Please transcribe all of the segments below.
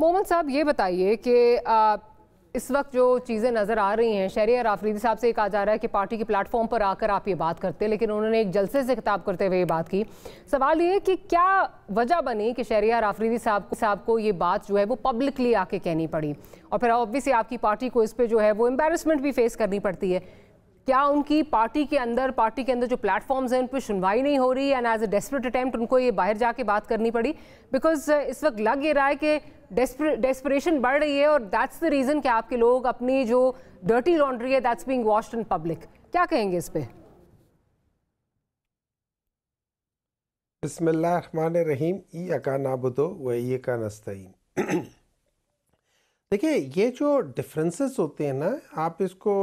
मोहम्मद साहब ये बताइए कि इस वक्त जो चीज़ें नज़र आ रही हैं, शहरियार आफरीदी साहब से कहा जा रहा है कि पार्टी के प्लेटफॉर्म पर आकर आप ये बात करते, लेकिन उन्होंने एक जलसे से खिताब करते हुए ये बात की। सवाल ये कि क्या वजह बनी कि शहरियार आफरीदी साहब को ये बात जो है वो पब्लिकली आके कहनी पड़ी, और फिर ऑब्वियसली आपकी पार्टी को इस पर जो है वो एम्बेरसमेंट भी फेस करनी पड़ती है। क्या उनकी पार्टी के अंदर जो प्लेटफॉर्म्स हैं उन पर सुनवाई नहीं हो रही, and as a desperate attempt उनको ये बाहर जाके बात करनी पड़ी? बिकॉज इस वक्त लग ये रहा है कि डेस्परेशन बढ़ रही है, और दैट्स द रीज़न कि आपके लोग अपनी जो डर्टी लॉन्ड्री है that's being washed in public. क्या कहेंगे इस पे? बिस्मिल्लाहिर्रहमानिर्रहीम। इय्याका नाबुदु व इय्याका नस्तईन। देखिए, ये जो डिफरेंसेस होते हैं ना, आप इसको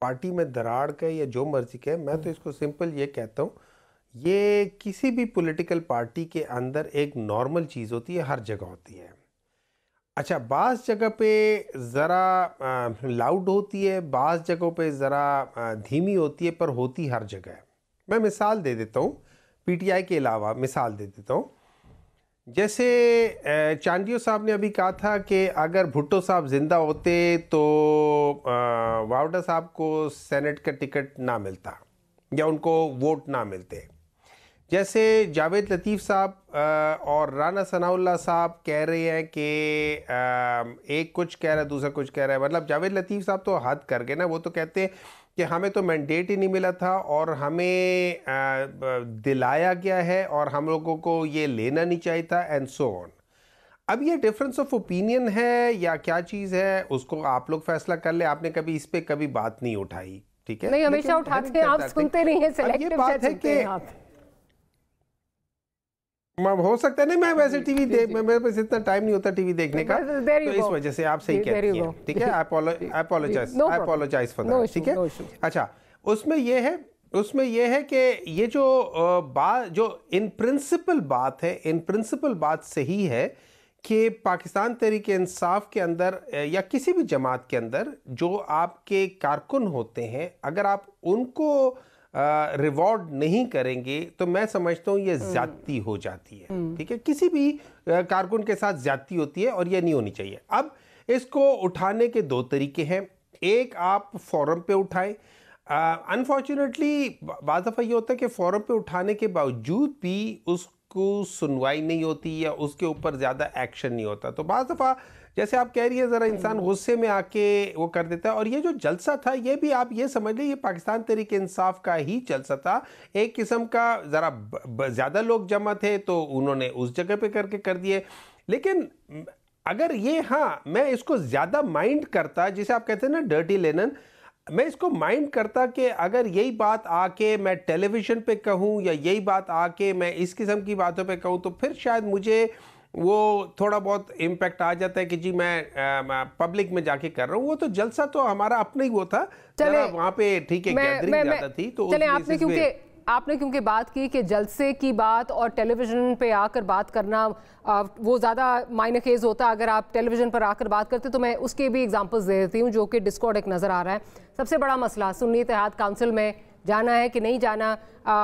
पार्टी में दरार का या जो मर्जी के, मैं तो इसको सिंपल ये कहता हूँ, ये किसी भी पॉलिटिकल पार्टी के अंदर एक नॉर्मल चीज़ होती है, हर जगह होती है। अच्छा, बाज़ जगह पे ज़रा लाउड होती है, बाज़ जगहों पे ज़रा धीमी होती है, पर होती हर जगह है। मैं मिसाल दे देता हूँ, पीटीआई के अलावा मिसाल दे देता हूँ। जैसे चांदियो साहब ने अभी कहा था कि अगर भुट्टो साहब जिंदा होते तो वावडा साहब को सेनेट का टिकट ना मिलता या उनको वोट ना मिलते। जैसे जावेद लतीफ़ साहब और राना सनाउल्लाह साहब कह रहे हैं कि एक कुछ कह रहा है, दूसरा कुछ कह रहा है। मतलब जावेद लतीफ़ साहब तो हद कर गए ना, वो तो कहते हैं कि हमें तो मैंडेट ही नहीं मिला था और हमें दिलाया गया है और हम लोगों को ये लेना नहीं चाहिए था, एंड सो ऑन। अब ये डिफरेंस ऑफ ओपिनियन है या क्या चीज़ है, उसको आप लोग फैसला कर ले। आपने कभी इस पे कभी बात नहीं उठाई, ठीक है? नहीं, हमेशा उठाते हैं, आप सुनते नहीं हैं, ये बात है कि हो सकता है नहीं, मैं वैसे टीवी देख, मेरे पास इतना टाइम नहीं होता टीवी देखने का, तो इस वजह से आप सही कहती हैं, ठीक है? आई अपोलोजाइज फॉर दैट, ठीक है? अच्छा, उसमें ये है कि ये जो बात, जो इन प्रिंसिपल बात है, इन प्रिंसिपल बात सही है कि पाकिस्तान तहरीक इंसाफ के अंदर या किसी भी जमात के अंदर जो आपके कारकुन होते हैं, अगर आप उनको रिवॉर्ड नहीं करेंगे तो मैं समझता हूँ ये ज्यादती हो जाती है, ठीक है? किसी भी कारकुन के साथ ज्यादती होती है और ये नहीं होनी चाहिए। अब इसको उठाने के दो तरीके हैं। एक, आप फोरम पे उठाएं। अनफॉर्चुनेटली बाज़ दफ़ा ये होता है कि फोरम पे उठाने के बावजूद भी उसको सुनवाई नहीं होती या उसके ऊपर ज़्यादा एक्शन नहीं होता। तो बाज़ दफ़ा जैसे आप कह रही है, ज़रा इंसान गुस्से में आके वो कर देता है। और ये जो जलसा था, ये भी आप ये समझ लीजिए, ये पाकिस्तान तहरीक इंसाफ का ही जलसा था। एक किस्म का ज़रा ज़्यादा लोग जमा थे तो उन्होंने उस जगह पे करके कर दिए। लेकिन अगर ये, हाँ, मैं इसको ज़्यादा माइंड करता, जिसे आप कहते हैं ना डर्टी लेनन, मैं इसको माइंड करता कि अगर यही बात आके मैं टेलीविज़न पे कहूँ या यही बात आके मैं इस किस्म की बातों पे कहूँ, तो फिर शायद मुझे वो थोड़ा बहुत इम्पैक्ट आ जाता है कि जी मैं पब्लिक में जाके कर रहा हूँ। वो तो जलसा तो हमारा अपना ही वो था, वहाँ पे, ठीक है, गैदरिंग ज़्यादा थी। तो चले, आपने क्योंकि बात की कि जलसे की बात और टेलीविज़न पे आकर बात करना वो ज़्यादा मायने खेज होता है अगर आप टेलीविज़न पर आकर बात करते, तो मैं उसके भी एग्जांपल्स दे देती हूँ जो कि डिस्कॉर्ड एक नज़र आ रहा है। सबसे बड़ा मसला, सुन्नी इत्तेहाद काउंसिल में जाना है कि नहीं जाना।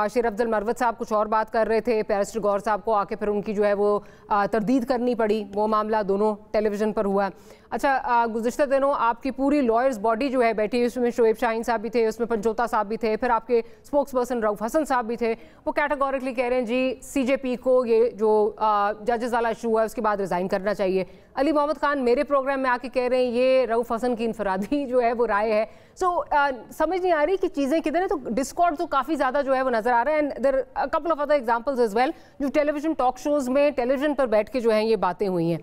शेर अफजल मरवत साहब कुछ और बात कर रहे थे, बैरिस्टर गौर साहब को आके फिर उनकी जो है वो तरदीद करनी पड़ी। वो मामला दोनों टेलीविज़न पर हुआ। अच्छा, गुज़िश्ता दिनों आपकी पूरी लॉयर्स बॉडी जो है बैठी, उसमें शोएब शाहीन साहब भी थे, उसमें पंचोता साहब भी थे, फिर आपके स्पोक्स पर्सन रऊफ हसन साहब भी थे। वो कैटेगोरिकली कह रहे हैं जी सीजेपी को ये जो जजेस वाला इशू है उसके बाद रिज़ाइन करना चाहिए। अली मोहम्मद खान मेरे प्रोग्राम में आके कह रहे हैं ये रऊफ हसन की इनफरादी जो है वो राय है। सो समझ नहीं आ रही कि चीज़ें किधर हैं। तो डिस्कॉर्ड तो काफ़ी ज़्यादा जो है वो नज़र आ रहा है, and there a couple of other examples as well जो टेलीविजन टॉक शोज़ में टेलीविजन पर बैठ के जो है ये बातें हुई हैं।